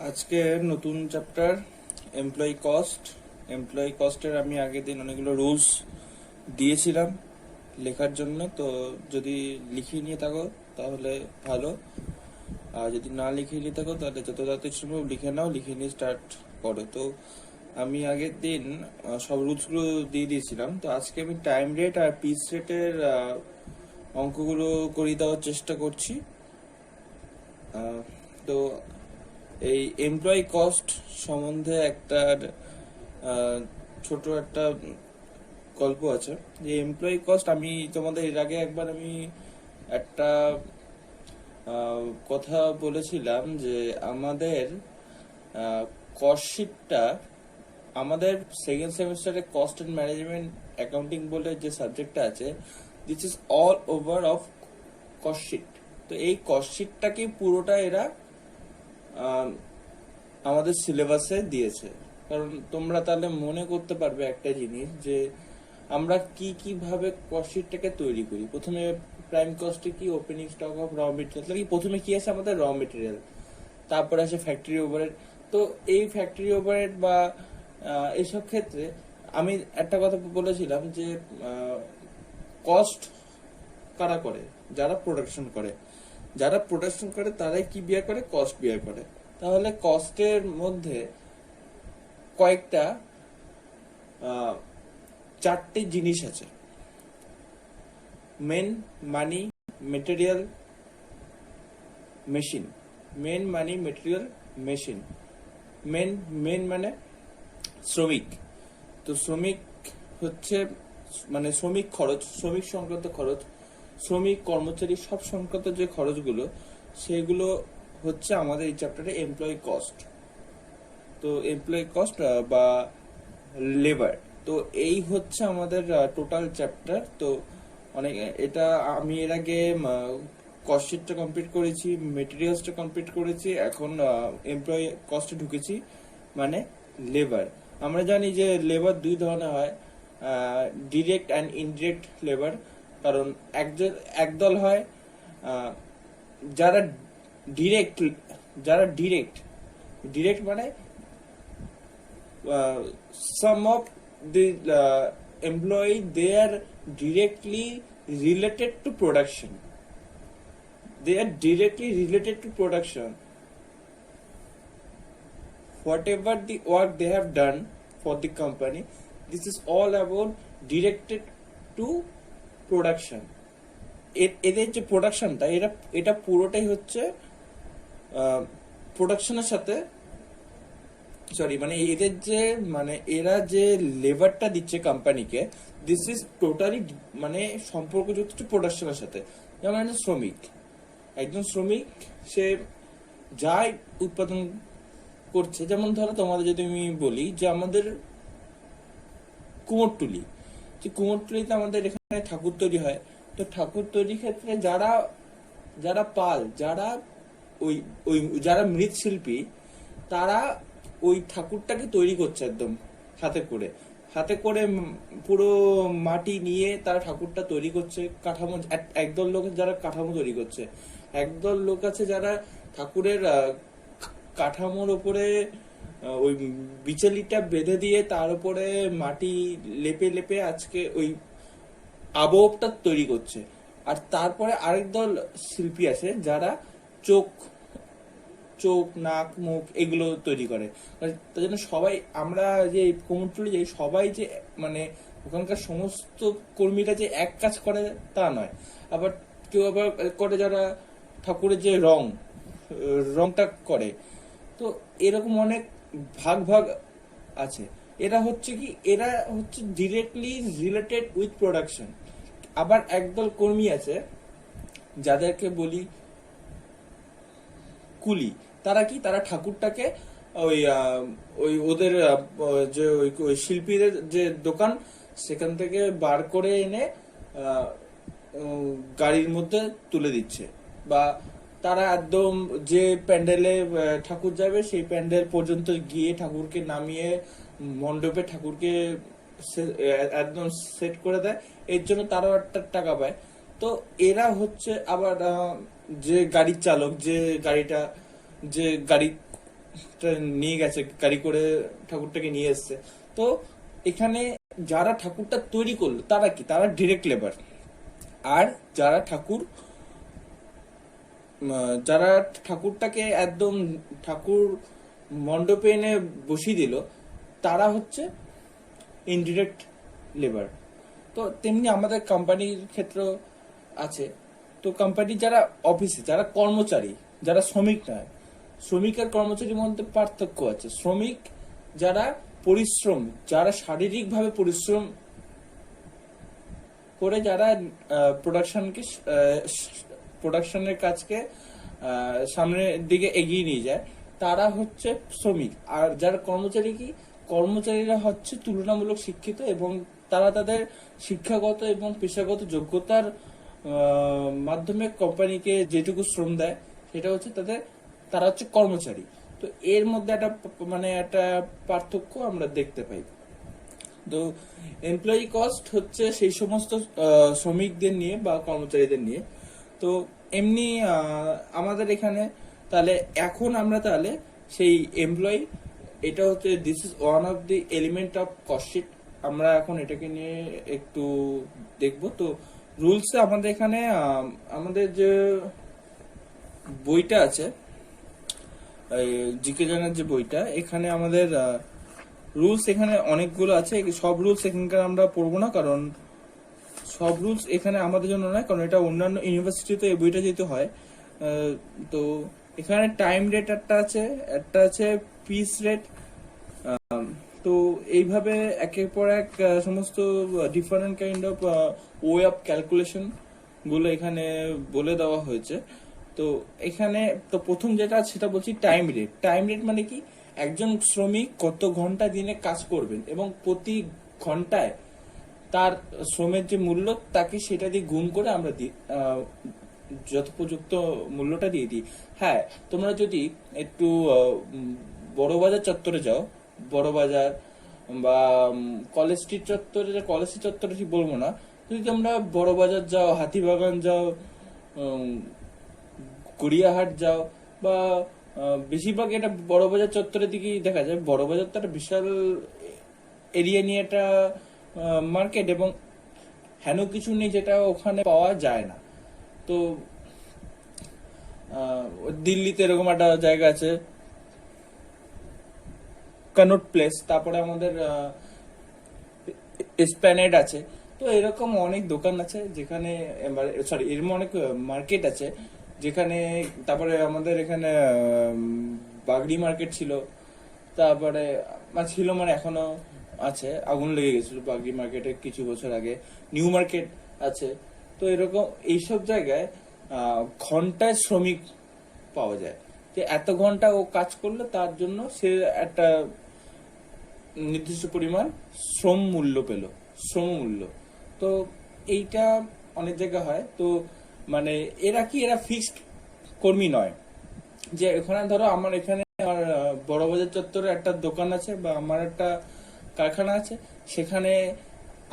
আজকে নতুন chapter employee কস্টের আমি আগের দিন অনেকগুলো রুলস দিয়েছিলাম লেখার জন্য। তো যদি লিখিয়ে নিয়ে থাকো তাহলে ভালো, আর যদি না লিখিয়ে নিয়ে থাকো তাহলে যত তাড়াতাড়ি সম্ভব লিখে নাও, লিখে নিয়ে স্টার্ট করো। তো আমি আগের দিন সব রুলসগুলো দিয়ে দিয়েছিলাম। তো আজকে আমি টাইম রেট আর পিস রেটের অঙ্কগুলো করিয়ে দেওয়ার চেষ্টা করছি। তো এই এমপ্লয়ি কস্ট সম্বন্ধে একটা ছোট একটা গল্প আছে। যে এমপ্লয়ি কস্ট আমি তোমাদের এর আগে একবার আমি একটা কথা বলেছিলাম যে আমাদের কস্ট শিটটা, আমাদের সেকেন্ড সেমিস্টারে কস্ট এন্ড ম্যানেজমেন্ট অ্যাকাউন্টিং বলে যে সাবজেক্টটা আছে, this is all over of cost sheet. তো এই কস্ট শিটটাকে পুরোটা এরা আমাদের সিলেবাসে দিয়েছে। কারণ তোমরা তাহলে মনে করতে পারবে একটা জিনিস যে আমরা কি কিভাবে কস্ট শিটটাকে তৈরি করি। প্রথমে প্রাইম কস্টে কি, ওপেনিং স্টক অফ র মেটেরিয়াল, প্রথমে কি আছে আমাদের র মেটেরিয়াল, তারপরে আসে ফ্যাক্টরি ওভারহেড। তো এই ফ্যাক্টরি ওভারহেড বা এইসব ক্ষেত্রে আমি একটা কথা বলেছিলাম যে কস্ট কারা করে, যারা প্রোডাকশন করে। যারা প্রোডাকশন করে তারাই কি বিয়ার করে, কস্ট বিয়ার করে। তাহলে কস্টের মধ্যে কয়েকটা চারটে জিনিস আছে: মেন, মানি, মেটেরিয়াল, মেশিন। মেন, মানি, মেটেরিয়াল, মেশিন। মেন মেন মানে শ্রমিক। তো শ্রমিক হচ্ছে মানে শ্রমিক খরচ, শ্রমিক সংক্রান্ত খরচ, শ্রমিক কর্মচারী সব সংক্রান্ত যে খরচগুলো, সেগুলো হচ্ছে আমাদের এই চ্যাপ্টারে এমপ্লয়ি কস্ট। তো এমপ্লয়ি কস্ট বা লেবার, তো এই হচ্ছে আমাদের টোটাল চ্যাপ্টার। তো অনেক এটা আমি এর আগে কস্ট শিটটা কমপ্লিট করেছি, মেটেরিয়ালসটা কমপ্লিট করেছি, এখন এমপ্লয়ি কস্টে ঢুকেছি, মানে লেবার। আমরা জানি যে লেবার দুই ধরনের হয়, ডিরেক্ট অ্যান্ড ইনডিরেক্ট লেবার। কারণ একদল হয় যারা ডিরেক্ট, ডিরেক্ট মানে some of the employee, they are directly related to production. Whatever the work they have done for the company, this is all about directed to production. এদের যে প্রোডাকশনটা, এটা পুরোটাই হচ্ছে প্রোডাকশনের সাথে, মানে এদের যে মানে এরা যে লেবারটা দিচ্ছে কোম্পানিকে, দিস ইজ টোটালি মানে সম্পর্কযুক্ত প্রোডাকশনের সাথে। যেমন একজন শ্রমিক সে যাই উৎপাদন করছে, যেমন ধরো তোমাদের যদি আমি বলি যে আমাদের কুমোরটুলিতে আমাদের এখানে ঠাকুর তৈরি হয়। তো ঠাকুর তৈরির ক্ষেত্রে যারা পাল, যারা মৃৎশিল্পী, তারা ওই ঠাকুরটাকে তৈরি করছে একদম হাতে করে পুরো মাটি নিয়ে তারা ঠাকুরটা তৈরি করছে। কাঠামো, একদল লোক যারা কাঠামো তৈরি করছে, একদল লোক আছে যারা ঠাকুরের কাঠামোর উপরে ওই বিচালিটা বেঁধে দিয়ে তার উপরে মাটি লেপে আজকে ওই আবহটা তৈরি করছে। আর তারপরে আরেক দল শিল্পী আছে যারা চোখ, নাক, মুখ এগুলো তৈরি করে। তার জন্য সবাই আমরা যে কুমোরটুলি যাই, সবাই যে মানে ওখানকার সমস্ত কর্মীরা যে এক কাজ করে তা নয়। আবার কেউ আবার করে যারা ঠাকুরের যে রংটা করে। তো এরকম অনেক ভাগ আছে। এরা হচ্ছে ডিরেক্টলি রিলেটেড উইথ প্রোডাকশন। আবার একদল কর্মী আছে যাদেরকে বলি কুলি। তারা ঠাকুরটাকে ওই ওদের যে ওই শিল্পীদের যে দোকান, সেখান থেকে বার করে এনে গাড়ির মধ্যে তুলে দিচ্ছে, বা তারা একদম যে প্যান্ডেলে ঠাকুর যাবে সেই প্যান্ডেল পর্যন্ত গিয়ে ঠাকুরকে নামিয়ে মণ্ডপে ঠাকুরকে একদম সেট করে দেয়। এর জন্য তারাও একটা টাকা পায়। তো এরা হচ্ছে আবার যে গাড়ির চালক, যে গাড়ি নিয়ে গেছে, গাড়ি করে ঠাকুরটাকে নিয়ে এসছে। তো এখানে যারা ঠাকুরটা তৈরি করলো তারা কি, তারা ডিরেক্ট লেবার। আর যারা যারা ঠাকুরটাকে একদম ঠাকুর মণ্ডপে এনে বসিয়ে দিল, তারা হচ্ছে ইনডিরেক্ট লেবার। তো তেমনি আমাদের কোম্পানির ক্ষেত্র আছে। তো কোম্পানি যারা অফিসে, যারা কর্মচারী, যারা শ্রমিক নয়, শ্রমিক আর কর্মচারীর মধ্যে পার্থক্য আছে। শ্রমিক যারা পরিশ্রম, যারা শারীরিকভাবে পরিশ্রম করে, যারা প্রোডাকশনের কাজকে সামনের দিকে এগিয়ে নিয়ে যায়, তারা হচ্ছে শ্রমিক। আর যারা কর্মচারী কি, কর্মচারীরা হচ্ছে তুলনামূলক শিক্ষিত এবং তারা তাদের শিক্ষাগত এবং পেশাগত যোগ্যতার মাধ্যমে কোম্পানিকে যেটুকু শ্রম দেয় সেটা হচ্ছে তারা হচ্ছে কর্মচারী। তো এর মধ্যে একটা পার্থক্য আমরা দেখতে পাই। তো এমপ্লয়ি কস্ট হচ্ছে সেই সমস্ত শ্রমিকদের নিয়ে বা কর্মচারীদের নিয়ে। তো এমনি আমাদের এখানে তাহলে এখন আমরা তাহলে সেই এমপ্লয়ি, এটা হচ্ছে this is one of the element of cost sheet. আমরা এখন এটাকে নিয়ে একটু দেখব। তো রুলস আমাদের এখানে আমাদের যে বইটা আছে, জিকে জানার যে বইটা, এখানে আমাদের রুলস এখানে অনেকগুলো আছে। সব রুলস এখানকার আমরা পড়বো না, কারণ সব রুলস এখানে আমাদের জন্য নয়, কারণ এটা অন্যান্য ইউনিভার্সিটিতে এই বইটা যেহেতু হয়। তো এখানে টাইম রেট একটা আছে পিস রেট। তো এইভাবে একের পর এক সমস্ত different kind of way of calculation গুলো এখানে বলে দেওয়া হয়েছে। তো এখানে তো প্রথম যেটা সেটা বলছি টাইম রেট। টাইম রেট মানে কি, একজন শ্রমিক কত ঘন্টা দিনে কাজ করবেন এবং প্রতি ঘন্টায় তার শ্রমের যে মূল্য তাকে সেটা দিয়ে গুণ করে আমরা যথোপযুক্ত মূল্যটা দিয়ে দিই। হ্যাঁ, তোমরা যদি একটু বড়বাজার চত্বরে যাও, বড়বাজার বা কলেজ স্ট্রিট চত্বরে ঠিক বলবো না, যদি তোমরা বড়বাজার যাও, হাতিবাগান যাও, গড়িয়াহাট যাও, বা বেশিরভাগ এটা বড়বাজার চত্বরের দিকেই দেখা যায়। বড়বাজার তো একটা বিশাল এরিয়া নিয়ে একটা মার্কেট, এবং হেন কিছু নেই যেটা ওখানে পাওয়া যায় না। তো দিল্লিতে এরকম একটা জায়গা আছে কনট প্লেস, তারপরে আমাদের এসপ্ল্যানেড আছে। তো এরকম অনেক দোকান আছে যেখানে, এরকম অনেক মার্কেট আছে যেখানে। তারপরে আমাদের এখানে বাগড়ি মার্কেট ছিল, তারপরে ছিল এখনো আছে, আগুন লেগে গেছিল বাগড়ি মার্কেটে কিছু বছর আগে। নিউ মার্কেট আছে। তো এরকম এইসব জায়গায় ঘন্টায় শ্রমিক পাওয়া যায়, যে এত ঘন্টা ও কাজ করলে তার জন্য সে একটা নির্দিষ্ট পরিমাণ শ্রম মূল্য। তো এইটা অনেক জায়গায় হয়। তো এরা ফিক্সড কর্মী নয়, যে এখানে ধরো আমার বড়বাজার চত্বরে একটা দোকান আছে বা আমার একটা কারখানা আছে, সেখানে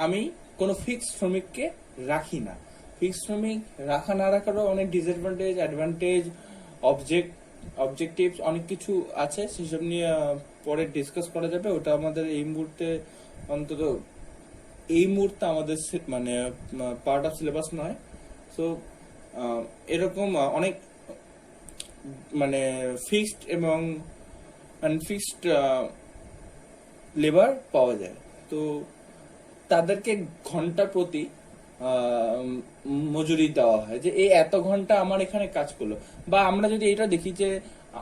আমি কোনো ফিক্সড শ্রমিককে রাখি না। ফিক্সড শ্রমিক রাখা না রাখারও অনেক ডিসঅ্যাডভান্টেজ, অ্যাডভান্টেজ, অবজেক্টিভস অনেক কিছু আছে, সেসব নিয়ে পরে ডিসকাস করা যাবে। ওটা আমাদের এই মুহূর্তে আমাদের পার্ট অফ সিলেবাস নয়। সো এরকম অনেক ফিক্সড এবং আনফিক্সড লেবার পাওয়া যায়। তো তাদেরকে ঘন্টা প্রতি মজুরি দেওয়া হয়, যে এই এত ঘন্টা আমার এখানে কাজ করলো। বা আমরা যদি এটা দেখি, যে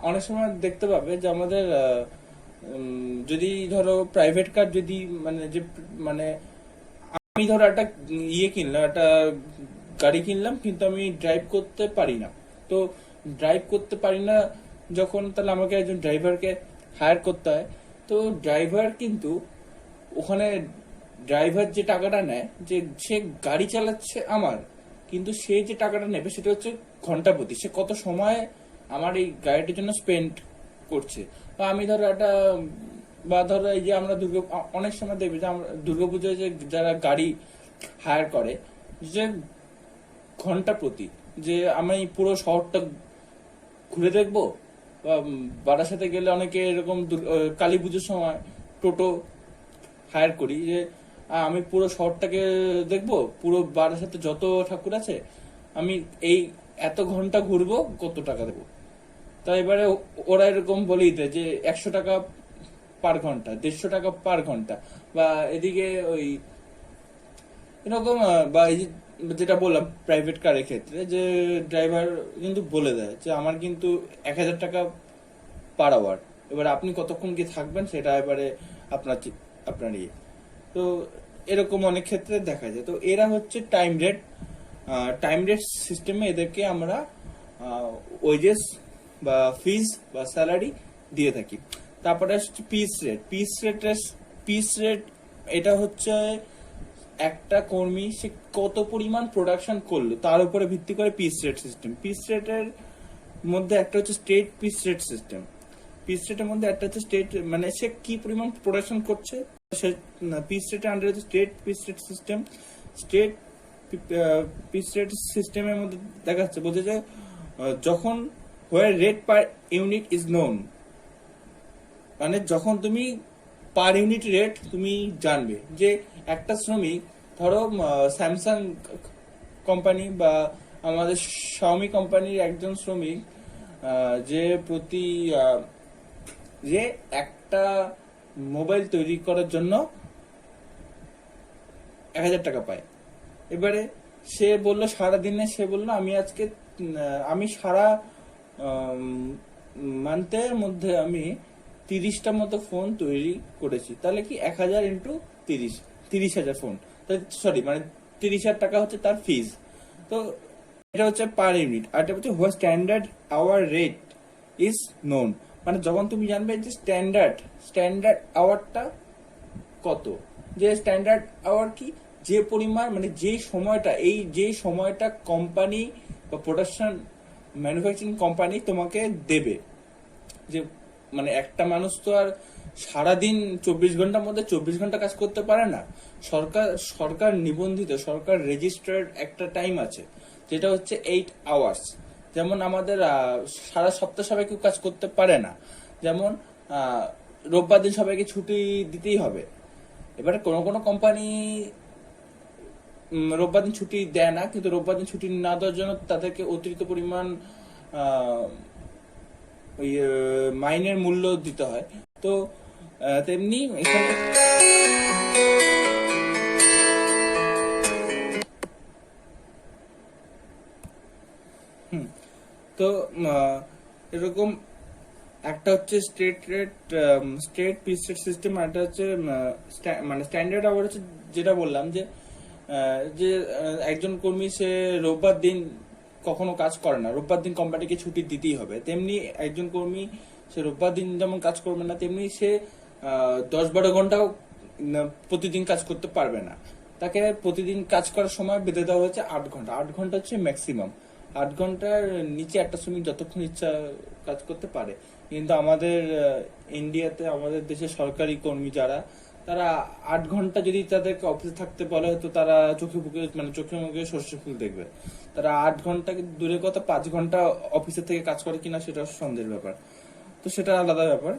অনেক সময় দেখতে পাবে যে আমাদের যদি ধরো প্রাইভেট কার যদি আমি ধরো একটা একটা গাড়ি কিনলাম, কিন্তু আমি ড্রাইভ করতে পারি না। তো ড্রাইভ করতে পারি না যখন, তাহলে আমাকে একজন ড্রাইভারকে হায়ার করতে হয়। তো ড্রাইভার কিন্তু ওখানে ড্রাইভার যে টাকাটা নেয়, যে সে গাড়ি চালাচ্ছে আমার, কিন্তু সে যে টাকাটা নেবে সেটা হচ্ছে ঘন্টা প্রতি, সে কত সময় আমার এই গাড়িটির জন্য স্পেন্ড করছে। বা আমি ধরো এই যে আমরা অনেক সময় দেখবে যে আমরা দুর্গাপুজোয় যে যারা গাড়ি হায়ার করে, যে ঘন্টা প্রতি, যে আমি পুরো শহরটা ঘুরে দেখবো বা বারাসাতে গেলে অনেকে এরকম কালী পুজোর সময় টোটো হায়ার করি যে আমি পুরো শহরটাকে দেখবো, পুরো বারাসাতে যত ঠাকুর আছে আমি এই এত ঘন্টা ঘুরবো, কত টাকা দেবো। তা এবারে ওরা এরকম বলেই দেয় যে 100 টাকা পার ঘন্টা, 150 টাকা পার ঘন্টা। বা এদিকে ওই এরকম বা এই যেটা বললাম প্রাইভেট কারের ক্ষেত্রে, যে ড্রাইভার কিন্তু বলে দেয় যে আমার কিন্তু 1000 টাকা পার আওয়ার, এবার আপনি কতক্ষণ কি থাকবেন সেটা এবারে আপনার আপনার ইয়ে। তো এরকম অনেক ক্ষেত্রে দেখা যায়। তো এরা হচ্ছে টাইম রেট সিস্টেমে এদেরকে আমরা ওয়েজেস বা ফিজ বা স্যালারি দিয়ে থাকি। তারপরে হচ্ছে পিস রেট এটা হচ্ছে একটা কর্মী সে কত পরিমাণ প্রোডাকশন করলো তার উপরে ভিত্তি করে পিস রেট সিস্টেম। পিস রেটের মধ্যে একটা হচ্ছে state piece rate system. Piece রেটের মধ্যে একটা হচ্ছে স্টেট, মানে সে কি পরিমাণ প্রোডাকশন করছে সে পিস রেটের আন্ডারে হচ্ছে state piece rate system. State piece rate সিস্টেমের মধ্যে দেখা যাচ্ছে বলছে যে যখন where rate per unit is known, মানে যখন তুমি পার ইউনিট রেট তুমি জানবে যে একটা শ্রমিক, ধরো স্যামসাং কোম্পানি বা আমাদের শাওমি কোম্পানির একজন শ্রমিক যে প্রতি যে একটা মোবাইল তৈরি করার জন্য 1000 টাকা পায়। এবারে সে বললো সারাদিনে, সে বললো আমি আজকে আমি সারা মান্থের মধ্যে আমি 30টা মতো ফোন তৈরি করেছি, তাহলে কি 1000 ইন্টু 30,000 ফোন, সরি মানে 30,000 টাকা হচ্ছে তার ফিজ। তো এটা হচ্ছে পার ইউনিট। আর এটা হচ্ছে what standard hour rate is known, মানে যখন তুমি জানবে যে স্ট্যান্ডার্ড আওয়ারটা কত, যে স্ট্যান্ডার্ড আওয়ার কি, যে পরিমাণ মানে যে সময়টা কোম্পানি বা প্রোডাকশন ম্যানুফ্যাকচারিং কোম্পানি তোমাকে দেবে। যে মানে একটা মানুষ তো আর সারাদিন 24 ঘন্টার মধ্যে 24 ঘন্টা কাজ করতে পারে না। সরকার নিবন্ধিত, সরকার রেজিস্টার্ড একটা টাইম আছে যেটা হচ্ছে 8 আওয়ার্স। যেমন আমাদের সারা সপ্তাহ সবাই কেউ কাজ করতে পারে না, যেমন রোববার দিন সবাইকে ছুটি দিতেই হবে। এবারে কোনো কোম্পানি রোববার দিন ছুটি দেয় না, কিন্তু রোববার দিন ছুটি না দেওয়ার জন্য তাদেরকে অতিরিক্ত পরিমাণ ওই মাইনের মূল্য দিতে হয়। তো তেমনি এখানে তো এরকম একটা হচ্ছে স্টেট পিস রেট সিস্টেম, আর একটা হচ্ছে মানে স্ট্যান্ডার্ড আওয়ার হচ্ছে যেটা বললাম যে একজন কর্মী সে রোববার দিন কখনো কাজ করে না, রোববার দিন কোম্পানিকে ছুটি দিতেই হবে। তেমনি একজন কর্মী সে রোববার দিন যেমন কাজ করবে না, তেমনি সে 10-12 ঘন্টাও প্রতিদিন কাজ করতে পারবে না। তাকে প্রতিদিন কাজ করার সময় বেঁধে দেওয়া হয়েছে 8 ঘন্টা। 8 ঘন্টা হচ্ছে ম্যাক্সিমাম। 8 ঘন্টার নিচে একটা শ্রমিক যতক্ষণ ইচ্ছা কাজ করতে পারে। কিন্তু আমাদের ইন্ডিয়াতে, আমাদের দেশে সরকারি কর্মী যারা, তারা 8 ঘন্টা যদি তাদেরকে অফিসে থাকতে বলে, তো তারা চোখে মুখে সর্ষে ফুল দেখবে। তারা 8 ঘন্টা দূরের কথা 5 ঘন্টা অফিসে থেকে কাজ করে কিনা সেটা সন্দেহের ব্যাপার। তো সেটা আলাদা ব্যাপার।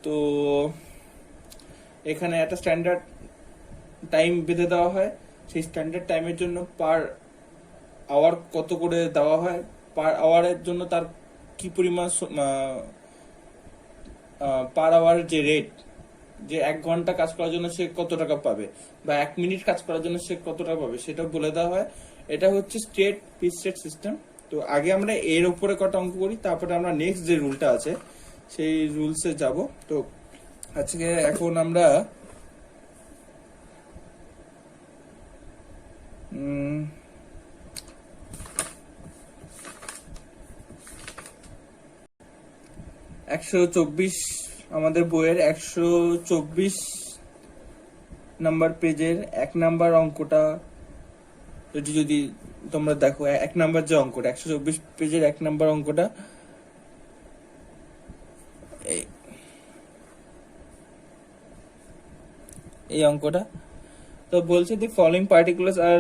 তো এখানে একটা স্ট্যান্ডার্ড টাইম বেঁধে দেওয়া হয়, সেই স্ট্যান্ডার্ড টাইমের জন্য পার আওয়ার কত করে দেওয়া হয়, পার আওয়ারের জন্য তার কি পরিমাণ পার আওয়ার যে রেট, যে 1 ঘন্টা কাজ করার জন্য সে কত টাকা পাবে, বা 1 মিনিট কাজ করার জন্য সে কত টাকা পাবে, সেটা বলে দেওয়া হয়। এটা হচ্ছে স্টেট পিস রেট সিস্টেম। তো আগে আমরা এর উপরে কটা অঙ্ক করি, তারপরে আমরা নেক্সট যে রুলটা আছে সেই রুলসে যাব। তো আজকে এখন আমরা 124 আমাদের বইয়ের 124 নাম্বার পেজের 1 নাম্বার অঙ্কটা যদি তোমরা দেখো, 1 নাম্বার যে অঙ্কটা 124 পেজের 1 নাম্বার অঙ্কটা, এই অঙ্কটা তো বলছে the following particulars are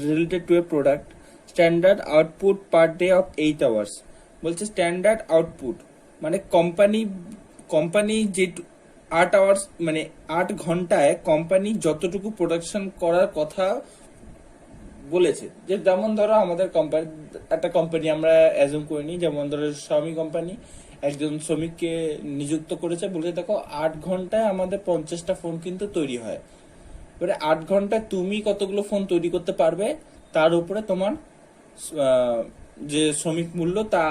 related to a product, standard output per day of 8 hours. বলছে স্ট্যান্ডার্ড আউটপুট মানে কোম্পানি যে 8 আওয়ার্স মানে 8 ঘন্টায় কোম্পানি যতটুকু প্রোডাকশন করার কথা বলেছে, যে যেমন ধরো আমাদের কোম্পানি, একটা কোম্পানি আমরা অ্যাজুম করে নিই, যেমন ধরো স্বামী কোম্পানি একজন শ্রমিককে নিযুক্ত করেছে, বলেছে দেখো 8 ঘন্টায় আমাদের 50টা ফোন কিন্তু তৈরি হয়। এবারে 8 ঘন্টায় তুমি কতগুলো ফোন তৈরি করতে পারবে তার উপরে তোমার আহ, যে শ্রমিক মূল্য তা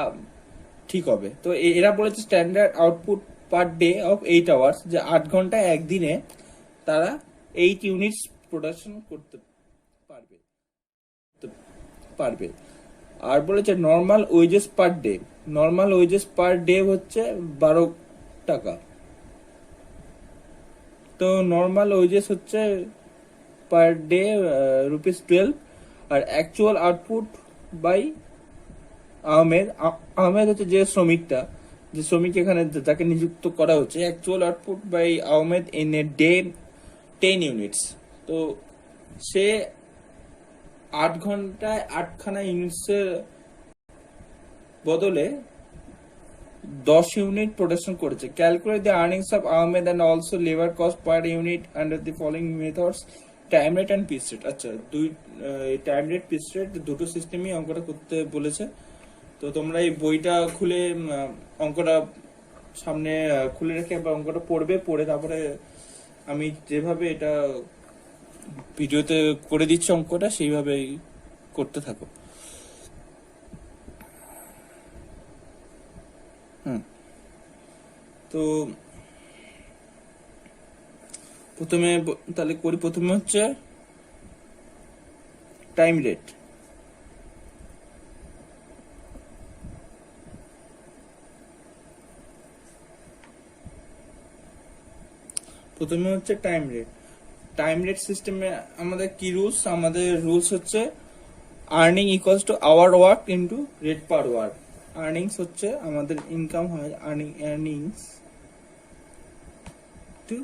ঠিক হবে। তো এরা বলেছে standard output per day of 8 hours, যে 8 ঘন্টায় একদিনে তারা 8 ইউনিটস প্রোডাকশন করতে পারবে পারবে। আর বলেছে normal wages per day, normal wages per day হচ্ছে 12 টাকা। তো নর্মাল ওয়েজেস হচ্ছে পার ডে ₹12। আর অ্যাকচুয়াল আউটপুট বাই আহমেদ হচ্ছে যে শ্রমিক এখানে যাকে নিযুক্ত করা হচ্ছে, actual output by Ahmed in a day 10 units. তো সে 8 ঘন্টায় 8খানা ইউনিটসের বদলে 10 ইউনিট প্রোডাকশন করেছে। Calculate the earnings of Ahmed and also labour cost per unit under the following methods, time rate and piece rate. আচ্ছা, টাইম রেট পিস রেট দুটো সিস্টেমই অঙ্কটা করতে বলেছে। তো তোমরা এই বইটা খুলে অঙ্কটা সামনে খুলে রেখে বা অঙ্কটা পড়ে তারপরে আমি যেভাবে এটা ভিডিওতে করে দিচ্ছি অঙ্কটা সেইভাবেই করতে থাকো। হুম। তো প্রথমে তাহলে করি, প্রথমে হচ্ছে টাইম রেট। প্রথমে হচ্ছে টাইম রেট সিস্টেমে আমাদের কি রুলস, আমাদের রুলস হচ্ছে earning equals to hour work into rate per work. Earnings হচ্ছে আমাদের ইনকাম হয়, earnings to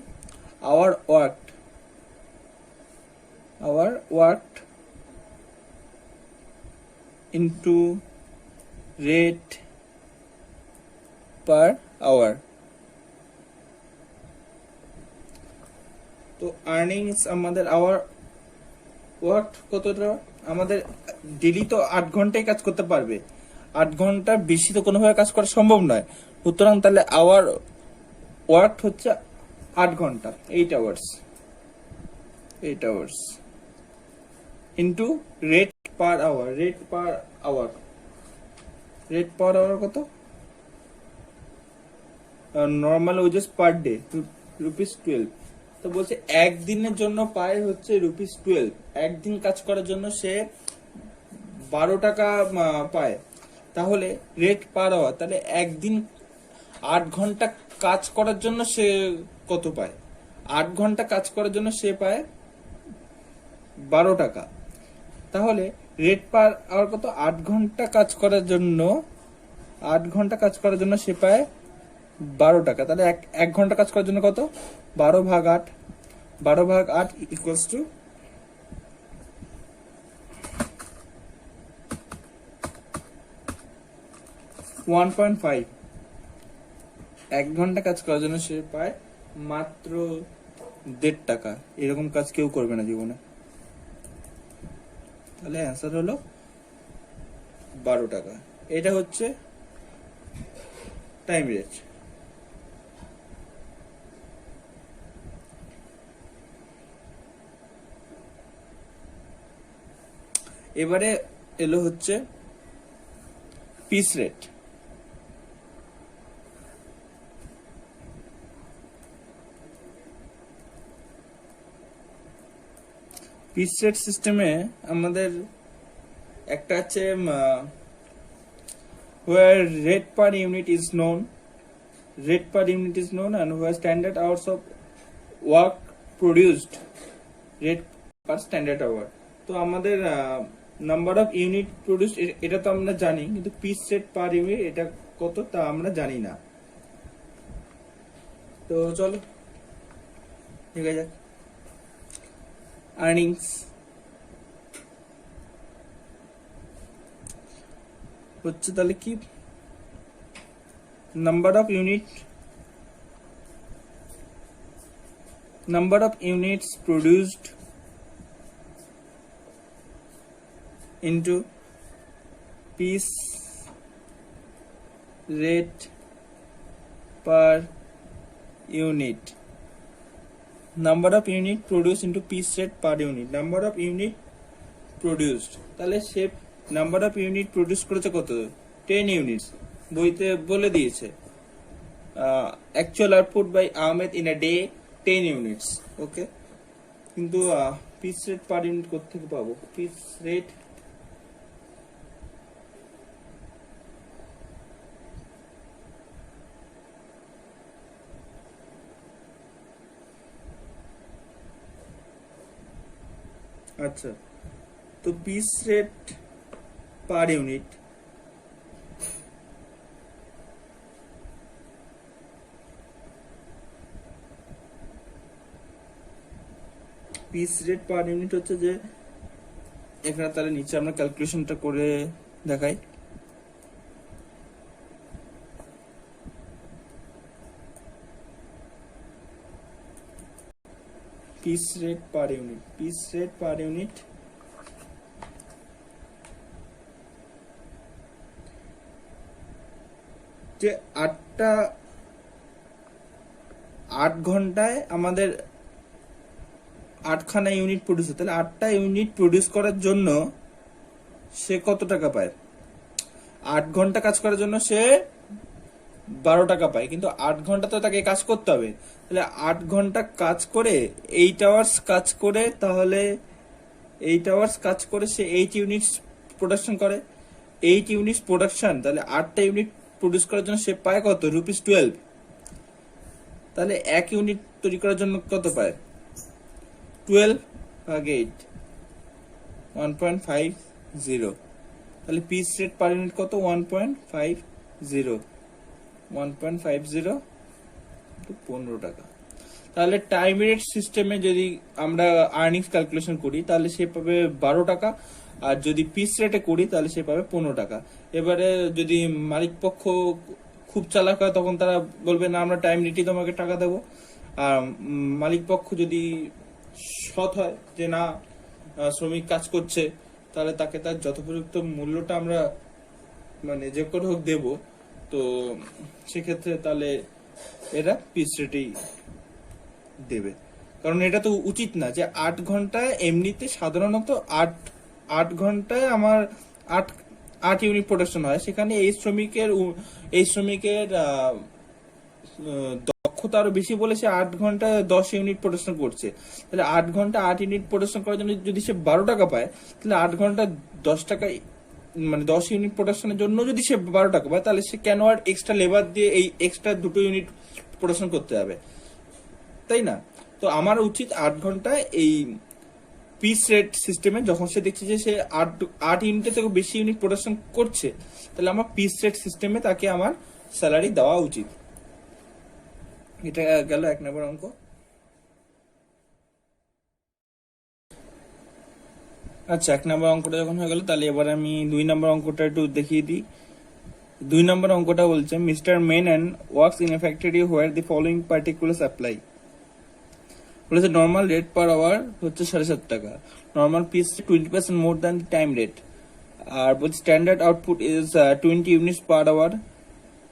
hour work into rate per hour. তো আর্নিংস আমাদের আওয়ার ওয়ার্ক কতটা, আমাদের ডেলি তো 8 ঘন্টায় কাজ করতে পারবে, 8 ঘন্টার বেশি তো কোনোভাবে কাজ করা সম্ভব নয়। সুতরাং তাহলে আওয়ার ওয়ার্ক হচ্ছে 8 ঘন্টা, 8 hours into rate per hour. Rate per hour কত, নর্মাল ওয়েজেস পার ডে ₹12। তো বলছে একদিনের জন্য পায় হচ্ছে ₹12। একদিন কাজ করার জন্য সে 12 টাকা পায়। তাহলে রেট পার আওয়ার, তাহলে একদিন 8 ঘন্টা কাজ করার জন্য সে কত পায়? 8 ঘন্টা কাজ করার জন্য সে পায় 12 টাকা। তাহলে রেট পার আওয়ার কত, 8 ঘন্টা কাজ করার জন্য, 8 ঘন্টা কাজ করার জন্য সে পায় 12 টাকা। তাহলে এক ঘন্টা কাজ করার জন্য কত, 12/8, 12/8 ইকুয়ালস টু 1.5। 1 ঘন্টা কাজ করার জন্য সে পায় মাত্র 1.5 টাকা। এরকম কাজ কেউ করবে না জীবনে। তাহলে অ্যান্সার হলো 12 টাকা। এটা হচ্ছে টাইম রেট। এবারে এলো হচ্ছে পিস রেট। পিস রেট সিস্টেমে আমাদের একটা আছে where rate per unit is known and where standard hours of work produced rate per standard hour। তো আমাদের নাম্বার অফ ইউনিট প্রডিউস এটা তো আমরা জানি, কিন্তু পিস রেট পার ইউনিট এটা কত তা আমরা জানি না। তো চলো ঠিক আছে, আর্নিংস হচ্ছে তাহলে কি, number of units produced into piece rate per unit. Number of unit produced into piece rate per unit. Number of unit produced, তাহলে সে নাম্বার অফ ইউনিট প্রডিউস করেছে কত? 10 ইউনিটস, বইতে বলে দিয়েছে। Actual output by Ahmed in a day 10 units. Okay, কিন্তু piece rate per unit কোত্থেকে পাবো? পিস রেট আচ্ছা, তো পিস রেট পার ইউনিট হচ্ছে যে এখানে, তাহলে নিচে আমরা ক্যালকুলেশনটা করে দেখাই। পিস রেট পার ইউনিট যে 8 ঘন্টায় আমাদের 8খানা ইউনিট প্রডিউস হয়, তাহলে 8টা ইউনিট প্রডিউস করার জন্য সে কত টাকা পায়? 8 ঘন্টা কাজ করার জন্য সে 12 টাকা পায়, কিন্তু 8 ঘন্টা তো তাকে কাজ করতে হবে। তাহলে 8 ঘন্টা কাজ করে 8 আওয়ার্স কাজ করে, তাহলে 8 আওয়ার্স কাজ করে সে 8 ইউনিটস প্রোডাকশন করে। 8 ইউনিটস প্রোডাকশন, তাহলে 8টা ইউনিট প্রডিউস করার জন্য সে পায় কত? ₹12। তাহলে 1 ইউনিট তৈরি করার জন্য কত পায়? 12 ভাগ 8, 1.50। তাহলে পিস রেট পার ইউনিট কত? 1.50 তো 15 টাকা। তাহলে টাইম রেট সিস্টেমে যদি আমরা আর্নিংস ক্যালকুলেশন করি তাহলে সে পাবে 12 টাকা, আর যদি পিস রেটে করি তাহলে সে পাবে 15 টাকা। এবারে যদি মালিক পক্ষ খুব চালাক হয় তখন তারা বলবে না, আমরা টাইম রেটই তোমাকে টাকা দেবো। আর মালিক পক্ষ যদি সৎ হয় যে না, শ্রমিক কাজ করছে, তাহলে তাকে তার যথোপযুক্ত মূল্যটা আমরা মানে যে করে হোক দেবো। তো সেক্ষেত্রে তাহলে এরা পিস রেটেই দেবে, কারণ এটা তো উচিত না যে 8 ঘন্টায়, এমনিতে সাধারণত 8 ঘন্টায় আমার 8 ইউনিট প্রোডাকশন হয়, সেখানে এই শ্রমিকের দক্ষতা আরো বেশি বলে সে 8 ঘন্টায় 10 ইউনিট প্রোডাকশন করছে। তাহলে 8 ঘন্টা 8 ইউনিট প্রোডাকশন করার জন্য যদি সে 12 টাকা পায়, তাহলে 8 ঘন্টা 10 টাকা, মানে 10 ইউনিট প্রোডাকশনের জন্য যদি সে 12 টাকা পায়, তাহলে সে কেন আর এক্সট্রা লেবার দিয়ে এই এক্সট্রা 2 ইউনিট প্রোডাকশন করতে হবে, তাই না? তো আমার উচিত 8 ঘন্টায় এই পিস রেট সিস্টেমে, যখন সে দেখছে যে সে 8 ইউনিটের থেকে বেশি ইউনিট প্রোডাকশন করছে, তাহলে আমার পিস রেট সিস্টেমে তাকে আমার স্যালারি দেওয়া উচিত। এটা গেল 1 নম্বর অঙ্ক। আচ্ছা, 1 নম্বর অঙ্কটা যখন হয়ে গেল, তাহলে এবার আমি 2 নম্বর অঙ্কটা একটু দেখিয়ে দিই। 2 নম্বর অঙ্কটা বলছে, mister Menon works in a factory where the following particulars apply. বলেছে নর্মাল রেট পার আওয়ার হচ্ছে 7.5 টাকা, normal piece 20% more than the time rate, আর বলছে standard output is 20 units per hour.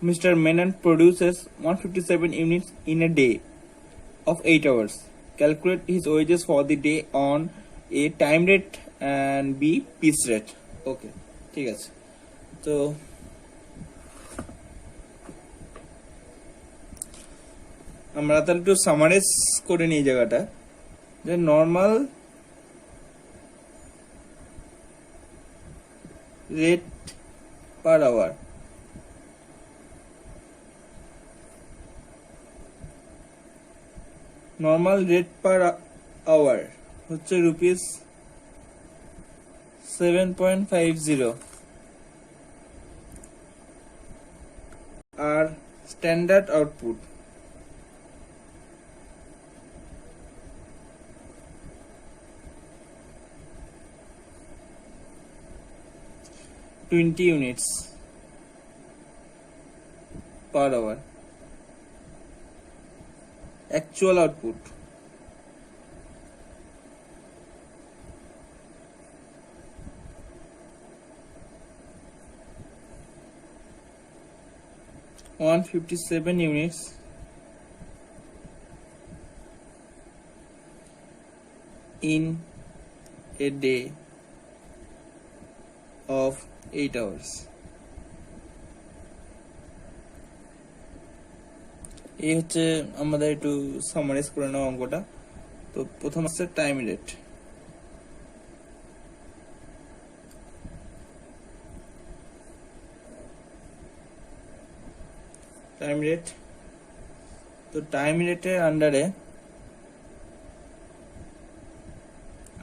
Mister Menon produces 157 units in a day of 8 hours. Calculate his wages for the day on a time rate and B piece rate. Okay, ঠিক আছে। তো আমরা তাহলে একটু summarise করে নিই জায়গাটা, যে normal rate per hour, normal rate per hour হচ্ছে ₹7.50, আর standard output (20 units). per hour. Actual output. (157 units) in a day of 8 hours. এই হচ্ছে আমাদের একটু সামারাইজ করে নেওয়া অঙ্কটা। তো প্রথম হচ্ছে টাইম রেট। টাইম রেট, তো টাইম রেটের আন্ডারে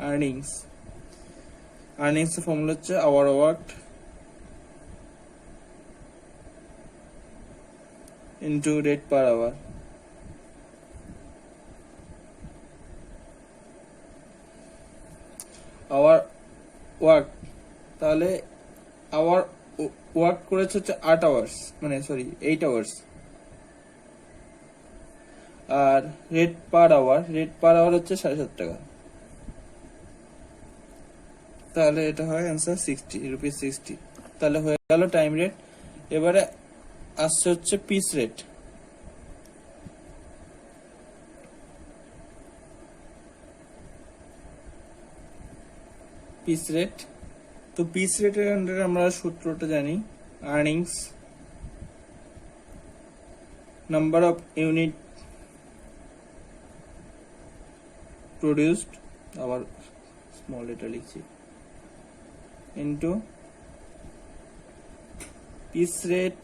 আর্নিংস এর ফর্মুলা হচ্ছে hour worked into rate per hour. Hour work, তাহলে আওয়ার ওয়ার্ক করেছে হচ্ছে 8 আওয়ার্স, মানে সরি 8 আওয়ার্স। আর রেট পার আওয়ার হচ্ছে 7.5 টাকা। তাহলে এটা হয় অ্যান্সার ₹60। তাহলে হয়ে গেল টাইম রেট। এবারে আসছে হচ্ছে পিস রেট। পিস রেট, তো পিস রেটের আন্ডারে আমরা সূত্রটা জানি, earnings number of unit produced, আবার স্মল লেটার লিখছি, into piece rate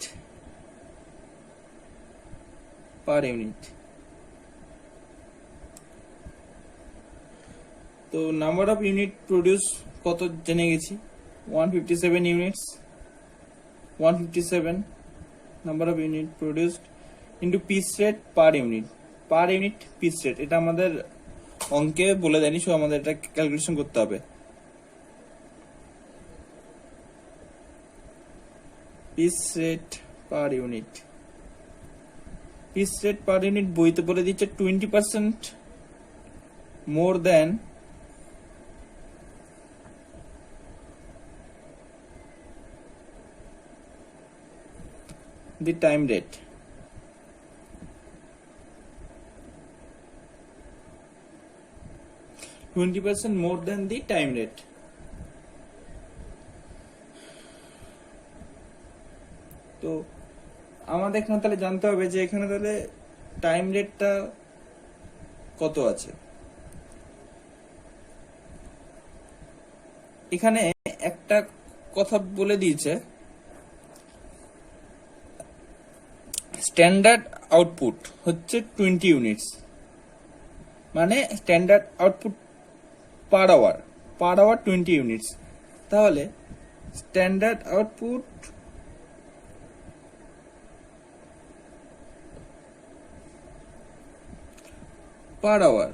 per unit. তো নাম্বার অফ ইউনিট প্রডিউস কত জেনে গেছি, 157 units, 157 number of unit produced into piece rate per unit piece rate. এটা আমাদের অঙ্কে বলে দেয়নি, সো আমাদের এটা ক্যালকুলেশন করতে হবে। Piece rate per unit, piece rate per unit বইতে বলে দিচ্ছে 20% মোর দেন the time rate. (20% more than the time rate. তো আমাদের এখানে তাহলে জানতে হবে যে এখানে তাহলে টাইম রেটটা কত আছে। এখানে একটা কথা বলে দিয়েছে, স্ট্যান্ডার্ড আউটপুট হচ্ছে 20 ইউনিটস, মানে standard output per hour 20 units. তাহলে standard output per hour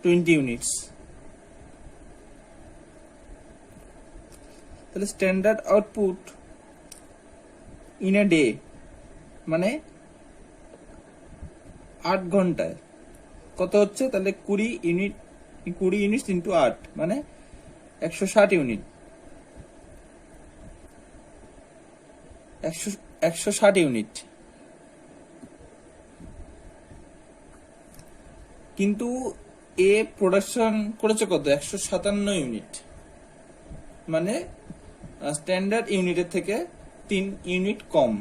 20 units. তাহলে standard output in a day মানে 8 ঘন্টায় কত হচ্ছে, তাহলে 20 ইউনিট ইন্টু 8 মানে 160 ইউনিট। 160 ইউনিট, কিন্তু এ প্রোডাকশন করেছে কত, 157 ইউনিট, মানে স্ট্যান্ডার্ড ইউনিটের থেকে 3 ইউনিট কম।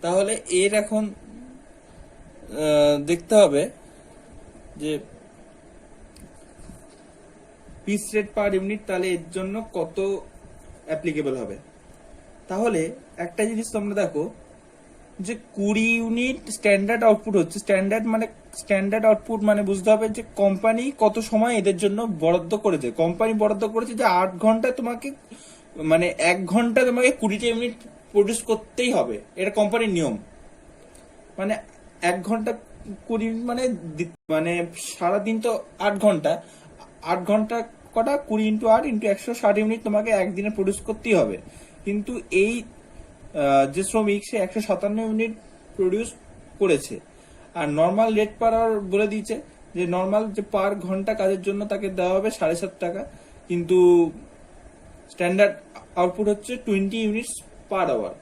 তাহলে এর এখন দেখতে হবে যে পিস রেট পার ইউনিট তাহলে এর জন্য কত অ্যাপ্লিকেবল হবে। তাহলে একটা জিনিস তোমরা দেখো যে 20 ইউনিট স্ট্যান্ডার্ড আউটপুট হচ্ছে, স্ট্যান্ডার্ড আউটপুট মানে বুঝতে হবে যে কোম্পানি কত সময় এদের জন্য বরাদ্দ করেছে। কোম্পানি বরাদ্দ করেছে যে 8 ঘন্টায় তোমাকে, মানে 1 ঘন্টা তোমাকে 20টা ইউনিট প্রডিউস করতেই হবে, এটা কোম্পানির নিয়ম। মানে 1 ঘন্টা 20 মানে সারাদিন তো 8 ঘন্টা, 8 ঘন্টা কটা 20 ইন্টু 8 ইন্টু 160 ইউনিট তোমাকে একদিনে প্রডিউস করতেই হবে। কিন্তু এই যে শ্রমিক সে 157 ইউনিট প্রডিউস করেছে। আর নর্মাল রেট পার আওয়ার বলে দিয়েছে যে নর্মাল যে পার ঘন্টা কাজের জন্য তাকে দেওয়া হবে 7.5 টাকা, কিন্তু স্ট্যান্ডার্ড আউটপুট হচ্ছে 20 ইউনিটস পার আওয়ার।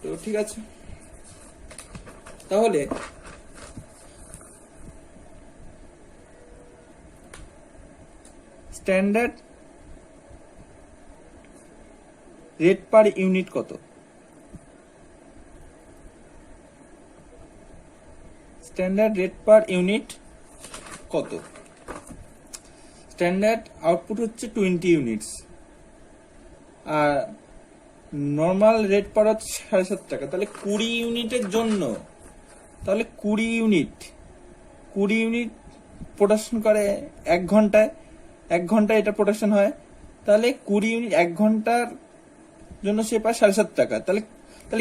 তো ঠিক আছে, তাহলে স্ট্যান্ডার্ড রেট পার ইউনিট কত? স্ট্যান্ডার্ড রেট পার ইউনিট কত? স্ট্যান্ডার্ড আউটপুট হচ্ছে 20 ইউনিটস আর নর্মাল রেট পার হচ্ছে 7.5 টাকা। তাহলে 20 ইউনিটের জন্য, তাহলে 20 ইউনিট প্রোডাকশন করে 1 ঘন্টায়, 1 ঘন্টায় এটা প্রোডাকশন হয়। তাহলে 20 ইউনিট 1 ঘন্টার জন্য সে পায় 7.5 টাকা। তাহলে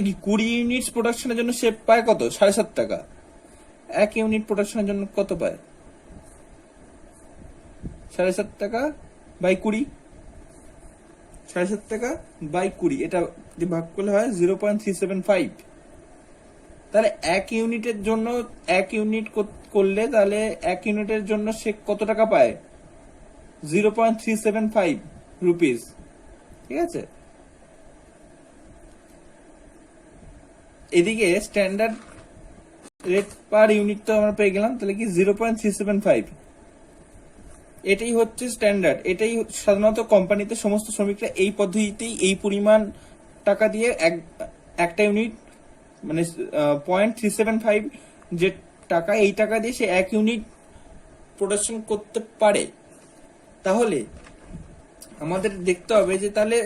কি 20 ইউনিট প্রোডাকশনের জন্য সে পায় কত? 7.5 টাকা। 1 ইউনিট প্রোডাকশনের জন্য কত পায়? 7.5 টাকা বাই 20, 7.5 টাকা বাই 20, এটা যে ভাগ করলে হয় 0.375। তাহলে 1 ইউনিটের জন্য 1 ইউনিট করলে তাহলে 1 ইউনিটের জন্য সে কত টাকা পায়? 0.375 রুপিস। ঠিক আছে, এদিকে স্ট্যান্ডার্ড রেট পার ইউনিট তো আমরা পেয়ে গেলাম, তাহলে কি 0.375। এটাই হচ্ছে স্ট্যান্ডার্ড। এটাই সাধারণত কোম্পানিতে সমস্ত শ্রমিকরা এই পদ্ধতিতেই এই পরিমাণ টাকা দিয়ে একটা ইউনিট মানে 0.375 যে টাকা, এই টাকা দিয়ে সে 1 ইউনিট প্রোডাকশন করতে পারে। তাহলে আমাদের দেখতে হবে যে তাহলে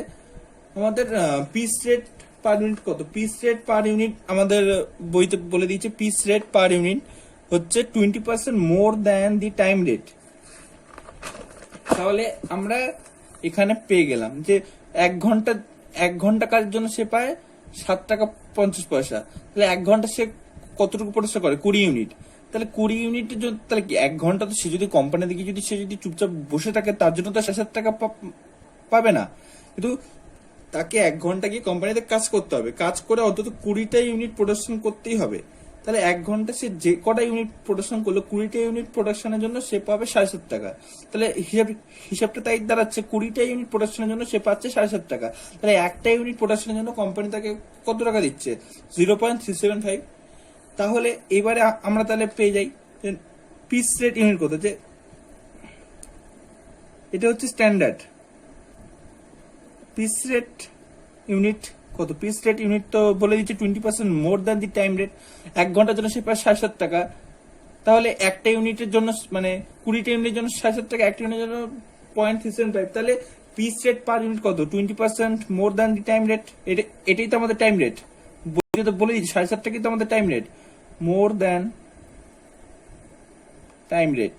আমাদের পিস রেট পার ইউনিট কত? পিস রেট পার ইউনিট আমাদের বইতে বলে দিয়েছে পিস রেট পার ইউনিট হচ্ছে 20% more than the time rate. তাহলে আমরা এখানে পেয়ে গেলাম যে 1 ঘন্টা কাজের জন্য সে পায় 7 টাকা 50 পয়সা। তাহলে 1 ঘন্টা সে কতটুকু প্রোডাকশন করে? 20 ইউনিট। তাহলে 20 ইউনিটের জন্য তাহলে কি 1 ঘন্টা তো সে যদি কোম্পানি থেকে যদি সে যদি চুপচাপ বসে থাকে তার জন্য তো 7 টাকা পাবে না, কিন্তু তাকে 1 ঘন্টা গিয়ে কোম্পানিতে কাজ করতে হবে, কাজ করে অন্তত 20টা ইউনিট প্রোডাকশন করতেই হবে। তাহলে 1 ঘন্টা সে যে কটা ইউনিট প্রোডাকশন করলো 20টা ইউনিট প্রোডাকশনের জন্য সে পাবে 7.5 টাকা। তাহলে হিসাবটা তাই দাঁড়াচ্ছে 20টা ইউনিট প্রোডাকশনের জন্য সে পাচ্ছে 7.5 টাকা। তাহলে একটা ইউনিট প্রোডাকশনের জন্য কোম্পানি তাকে কত টাকা দিচ্ছে? 0.375। তাহলে এবারে আমরা তাহলে পেয়ে যাই পিস রেট ইউনিট কত, যে এটা হচ্ছে স্ট্যান্ডার্ড পিস রেট ইউনিট কত? পিস রেট ইউনিট তো বলে দিচ্ছে 20% more than the time rate. 1 ঘন্টার জন্য সে পায় 7.5 টাকা। তাহলে একটা ইউনিটের জন্য মানে 20টা ইউনিটের জন্য 7.5 টাকা, একটা ইউনিটের জন্য 0.375। তাহলে পিস রেট পার ইউনিট কত? 20% more than the time rate. এটাই তো আমাদের টাইম রেট, বলে দিচ্ছি 7.5 টাকাই তো আমাদের time rate, more than time rate.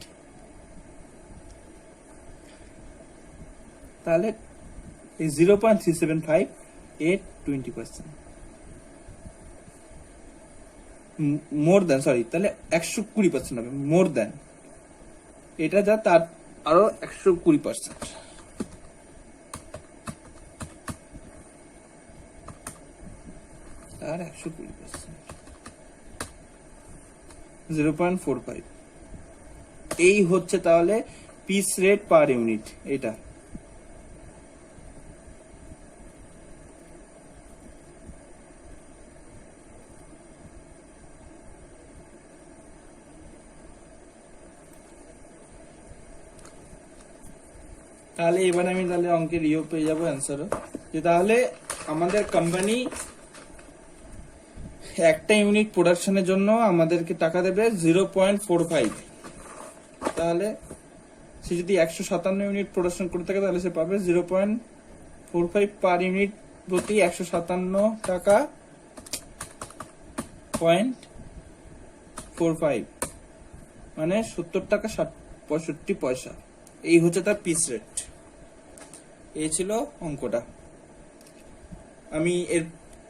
তাহলে 0.375 এর 20% মোর দ্যান, সরি, তাহলে 120% হবে মোর দ্যান এটা, যা তার আরো 120%। তার 120% 0.45। এই হচ্ছে তাহলে পিস রেট পার ইউনিট। এটা তাহলে এবার আমি তাহলে অঙ্কের ইয়ে পেয়ে যাবো অ্যান্সারও, যে তাহলে আমাদের কোম্পানি একটা ইউনিট প্রোডাকশনের জন্য আমাদেরকে টাকা দেবে 0.45। তাহলে সে যদি 157 ইউনিট প্রোডাকশন করে থাকে তাহলে সে পাবে 0.45 পার ইউনিট প্রতি 157 টাকা 0.45, মানে 70 টাকা 65 পয়সা। এই হচ্ছে তার পিস রেট। এই ছিল অঙ্কটা।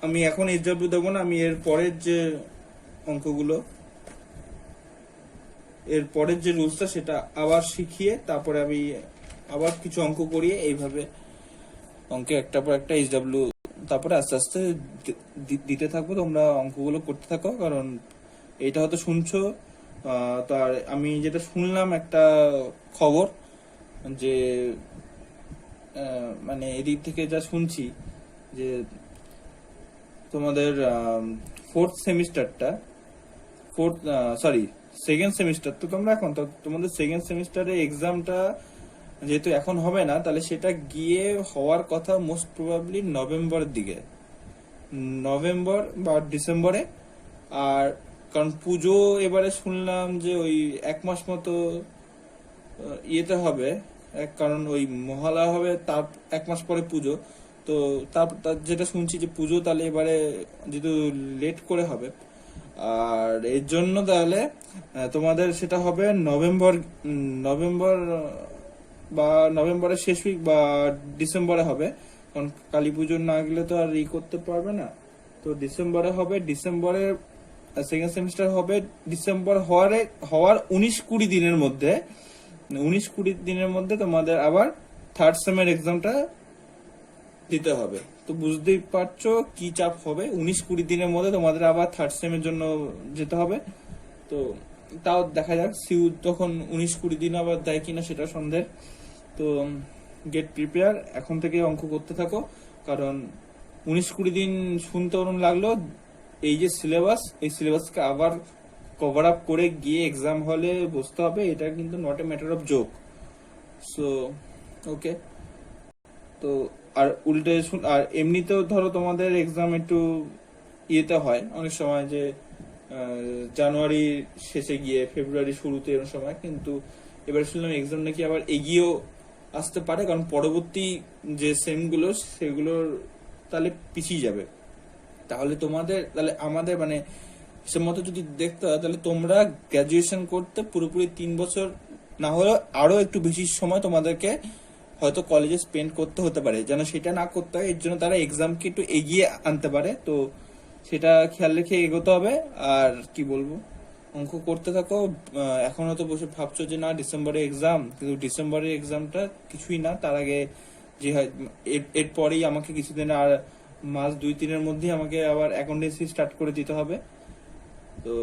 আমি এখন এসডব্লিউ দেবো না, আমি এর পরের যে অঙ্কগুলো, এর পরের যে রুলসটা সেটা আবার শিখিয়ে তারপরে আমি আবার কিছু অঙ্ক করিয়ে এইভাবে অঙ্কে একটা পর একটা এসডব্লিউ তারপরে আস্তে আস্তে দিতে থাকবো, তোমরা অঙ্কগুলো করতে থাকো। কারণ এটা হয়তো শুনছো, তার আমি যেটা শুনলাম একটা খবর যে মানে এদিক থেকে যা শুনছি যে তোমাদের ফোর্থ সেমিস্টারটা সরি সেকেন্ড সেমিস্টার, তো তোমরা এখন তো তোমাদের সেকেন্ড সেমিস্টারের এক্সামটা যেহেতু এখন হবে না, তাহলে সেটা গিয়ে হওয়ার কথা মোস্ট প্রবাবলি নভেম্বরের দিকে, নভেম্বর বা ডিসেম্বরে। আর কারণ পুজো এবারে শুনলাম যে ওই 1 মাস মতো ইয়েতে হবে, কারণ ওই মহালয়া হবে তার 1 মাস পরে পুজো। তো তার যেটা শুনছি যে পুজো তাহলে এবারে যেহেতু লেট করে হবে, আর এর জন্য তাহলে তোমাদের সেটা হবে নভেম্বর বা নভেম্বরের শেষ উইক বা ডিসেম্বরে হবে। কারণ কালী পুজো না গেলে তো আর করতে পারবে না। তো ডিসেম্বরে হবে, ডিসেম্বরে সেকেন্ড সেমিস্টার হবে। ডিসেম্বর হওয়ার 19-20 দিনের মধ্যে, 19-20 দিনের মধ্যে তোমাদের আবার থার্ড সেমের এক্সামটা দিতে হবে। তো বুঝতেই পারছো কি চাপ হবে, 19-20 দিনের মধ্যে তোমাদের আবার থার্ড সেমের জন্য যেতে হবে। তো তাও দেখা যাক সিউ তখন 19-20 দিন আবার দেয় কিনা সেটা সন্দেহ। তো গেট প্রিপেয়ার, এখন থেকে অঙ্ক করতে থাকো। কারণ 19-20 দিন শুনতে ওরম লাগলো, এই যে সিলেবাস, এই সিলেবাসকে আবার কভার আপ করে গিয়ে এক্সাম হলে বসতে হবে, এটা কিন্তু not a matter of joke. So okay. তো আর উল্টে আর এমনিতেও ধরো তোমাদের এক্সাম একটু ইয়েতে হয় অনেক সময়, যে জানুয়ারি শেষে গিয়ে ফেব্রুয়ারি শুরুতে এরকম সময়, কিন্তু এবার শুনলাম এক্সাম নাকি আবার এগিয়েও আসতে পারে, কারণ পরবর্তী যে সেমগুলো সেগুলোর তাহলে পিছিয়ে যাবে। তাহলে আমাদের মানে সে মতো যদি দেখতে হয়, তাহলে তোমরা গ্রাজুয়েশন করতে পুরোপুরি 3 বছর না হলেও আরো একটু বেশি সময় তোমাদেরকে হয়তো কলেজে স্পেন্ড করতে হতে পারে। যেন সেটা না করতে হয়, এর জন্য তারা এক্সামকে একটু এগিয়ে আনতে পারে। তো সেটা খেয়াল রেখে এগোতে হবে। আর কি বলবো, অঙ্ক করতে থাকো। এখন হয়তো বসে ভাবছো যে না ডিসেম্বরে এক্সাম, কিন্তু ডিসেম্বরের এক্সামটা কিছুই না। তার আগে যে এরপরেই আমাকে কিছুদিন আর মাস 2-3-এর মধ্যে আমাকে আবার অ্যাকাউন্টেন্সি স্টার্ট করে দিতে হবে। তো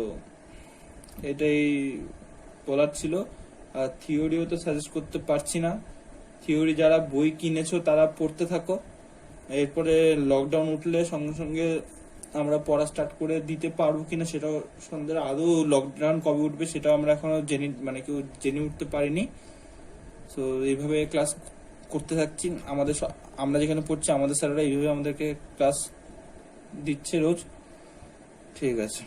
এটাই বলার ছিল। আর থিওরিও তো সাজেস্ট করতে পারছি না। থিওরি যারা বই কিনেছো তারা পড়তে থাকো। এরপরে লকডাউন উঠলে সঙ্গে সঙ্গে আমরা পড়া স্টার্ট করে দিতে পারবো কিনা সেটাও সন্দেহ। আদৌ লকডাউন কবে উঠবে সেটাও আমরা এখনো কেউ জেনে উঠতে পারিনি। তো এইভাবে ক্লাস করতে থাকছি। আমরা যেখানে পড়ছি আমাদের স্যাররা এইভাবে আমাদেরকে ক্লাস দিচ্ছে রোজ। ঠিক আছে।